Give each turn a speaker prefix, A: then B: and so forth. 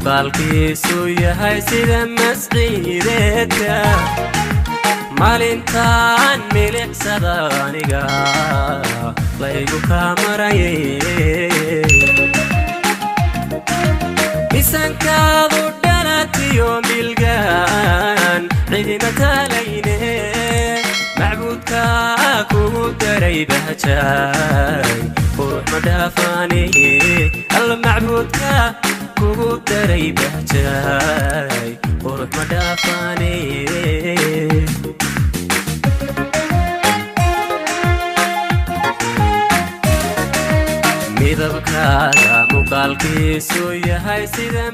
A: muuqaalkiisu yahay sida masciideedka maalintaan milicsada aniga laygu kamarayay misankaadu dhalatiyo milgaan cidima talayne macbuudka kugu daray bahjaay qurux ma dhaafane alla macbuudka kugu daray bahjaay qurux ma dhaafane midabkaaga muuqaalkiisu yahay sida